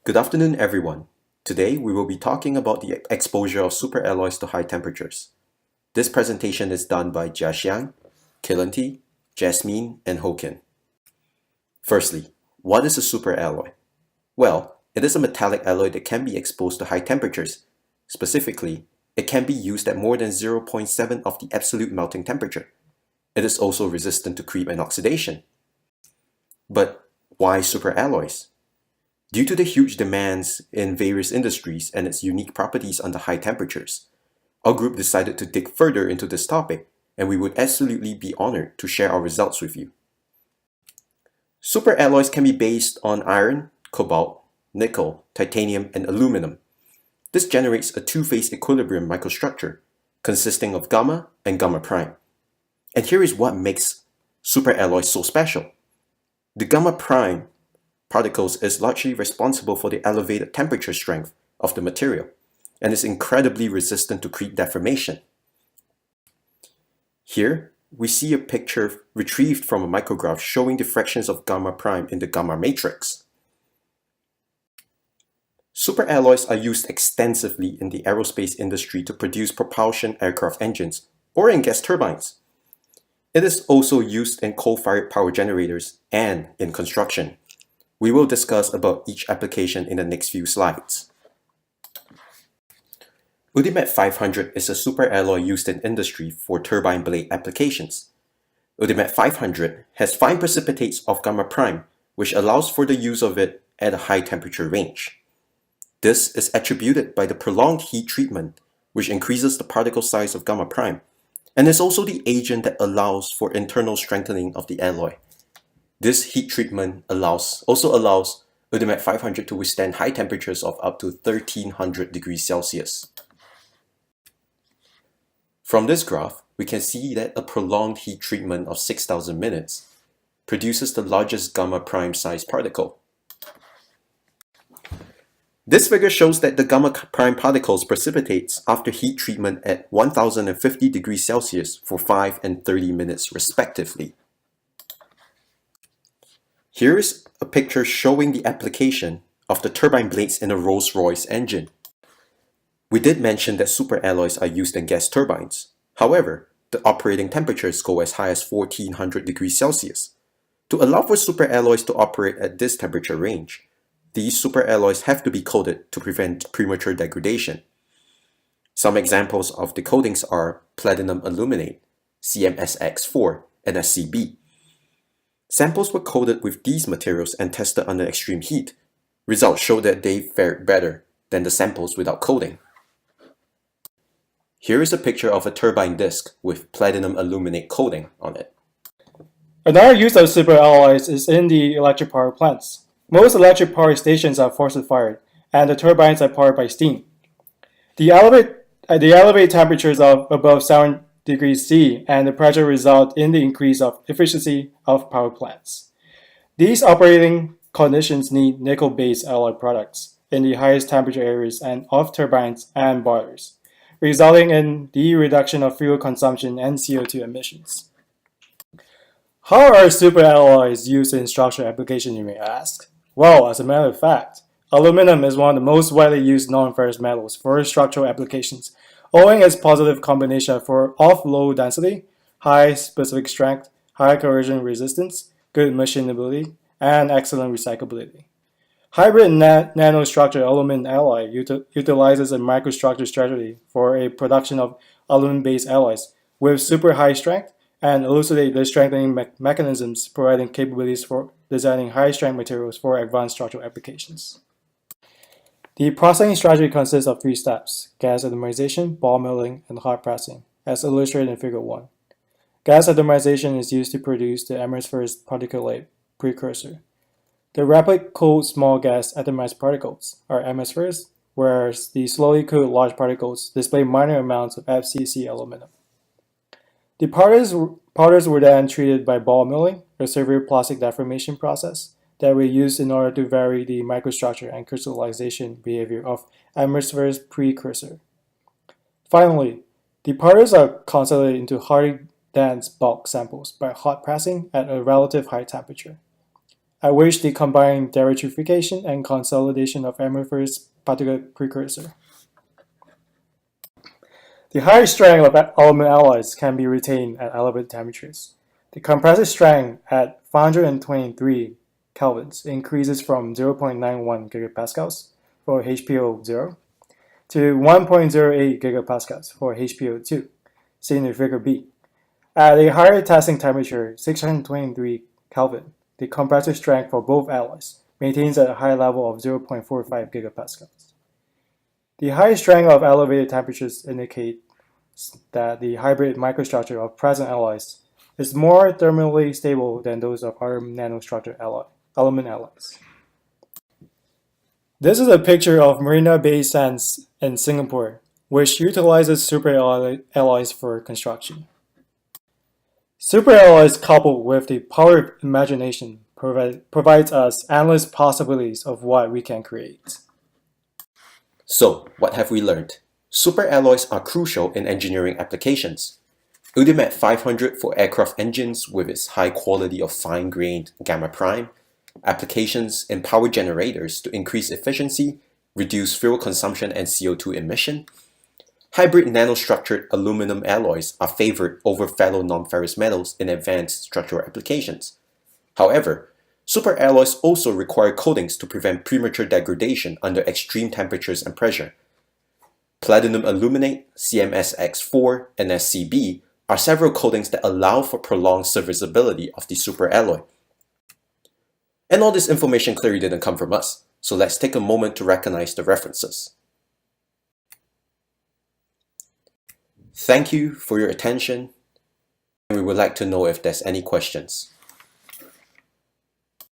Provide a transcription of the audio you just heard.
Good afternoon, everyone. Today, we will be talking about the exposure of superalloys to high temperatures. This presentation is done by Jiaxiang, Kilanti, Jasmine, and Hokin. Firstly, what is a superalloy? Well, it is a metallic alloy that can be exposed to high temperatures. Specifically, it can be used at more than 0.7 of the absolute melting temperature. It is also resistant to creep and oxidation. But why superalloys? Due to the huge demands in various industries and its unique properties under high temperatures, our group decided to dig further into this topic, and we would absolutely be honored to share our results with you. Superalloys can be based on iron, cobalt, nickel, titanium, and aluminum. This generates a two-phase equilibrium microstructure consisting of gamma and gamma prime. And here is what makes superalloys so special. The gamma prime particles is largely responsible for the elevated temperature strength of the material and is incredibly resistant to creep deformation. Here, we see a picture retrieved from a micrograph showing the fractions of gamma prime in the gamma matrix. Superalloys are used extensively in the aerospace industry to produce propulsion aircraft engines or in gas turbines. It is also used in coal-fired power generators and in construction. We will discuss about each application in the next few slides. UDIMET 500 is a superalloy used in industry for turbine blade applications. UDIMET 500 has fine precipitates of gamma prime, which allows for the use of it at a high temperature range. This is attributed by the prolonged heat treatment, which increases the particle size of gamma prime, and is also the agent that allows for internal strengthening of the alloy. This heat treatment also allows UDIMET 500 to withstand high temperatures of up to 1300 degrees Celsius. From this graph, we can see that a prolonged heat treatment of 6000 minutes produces the largest gamma prime size particle. This figure shows that the gamma prime particles precipitates after heat treatment at 1050 degrees Celsius for 5 and 30 minutes respectively. Here is a picture showing the application of the turbine blades in a Rolls-Royce engine. We did mention that superalloys are used in gas turbines. However, the operating temperatures go as high as 1400 degrees Celsius. To allow for superalloys to operate at this temperature range, these superalloys have to be coated to prevent premature degradation. Some examples of the coatings are platinum aluminate, CMSX4, and SCB. Samples were coated with these materials and tested under extreme heat. Results show that they fared better than the samples without coating. Here is a picture of a turbine disc with platinum aluminate coating on it. Another use of superalloys is in the electric power plants. Most electric power stations are force-fired, and the turbines are powered by steam. The elevated temperatures of above 7 degrees C and the pressure result in the increase of efficiency of power plants. These operating conditions need nickel-based alloy products in the highest temperature areas and of turbines and boilers, resulting in the reduction of fuel consumption and CO2 emissions. How are superalloys used in structural application, you may ask? Well, as a matter of fact, aluminum is one of the most widely used non-ferrous metals for structural applications, owing its positive combination of low density, high specific strength, high corrosion resistance, good machinability, and excellent recyclability. Hybrid nanostructured aluminum alloy utilizes a microstructure strategy for a production of aluminum-based alloys with super high strength and elucidate the strengthening mechanisms, providing capabilities for designing high-strength materials for advanced structural applications. The processing strategy consists of 3 steps: gas atomization, ball milling, and hot pressing, as illustrated in Figure 1. Gas atomization is used to produce the amorphous particulate precursor. The rapid cooled small gas atomized particles are amorphous, whereas the slowly cooled large particles display minor amounts of FCC aluminum. The powders were then treated by ball milling, a severe plastic deformation process that we use in order to vary the microstructure and crystallization behavior of amorphous precursor. Finally, the powders are consolidated into highly dense bulk samples by hot pressing at a relative high temperature. at which the combined deritrification and consolidation of amorphous particle precursor. The higher strength of element alloys can be retained at elevated temperatures. The compressive strength at 523 kelvins increases from 0.91 gigapascals for HPO0 to 1.08 gigapascals for HPO2, seen in figure B. At a higher testing temperature, 623 Kelvin, the compressive strength for both alloys maintains at a high level of 0.45 gigapascals. The high strength of elevated temperatures indicates that the hybrid microstructure of present alloys is more thermally stable than those of other nanostructure element alloys. This is a picture of Marina Bay Sands in Singapore, which utilizes superalloys for construction. Superalloys coupled with the power of imagination provides us endless possibilities of what we can create. So, what have we learned? Superalloys are crucial in engineering applications. UDIMAT 500 for aircraft engines with its high quality of fine-grained gamma prime, applications in power generators to increase efficiency, reduce fuel consumption and CO2 emission. Hybrid nanostructured aluminum alloys are favored over fellow non-ferrous metals in advanced structural applications. However, superalloys also require coatings to prevent premature degradation under extreme temperatures and pressure. Platinum aluminate, CMSX4, and SCB are several coatings that allow for prolonged serviceability of the superalloy. And all this information clearly didn't come from us, so let's take a moment to recognize the references. Thank you for your attention, and we would like to know if there's any questions.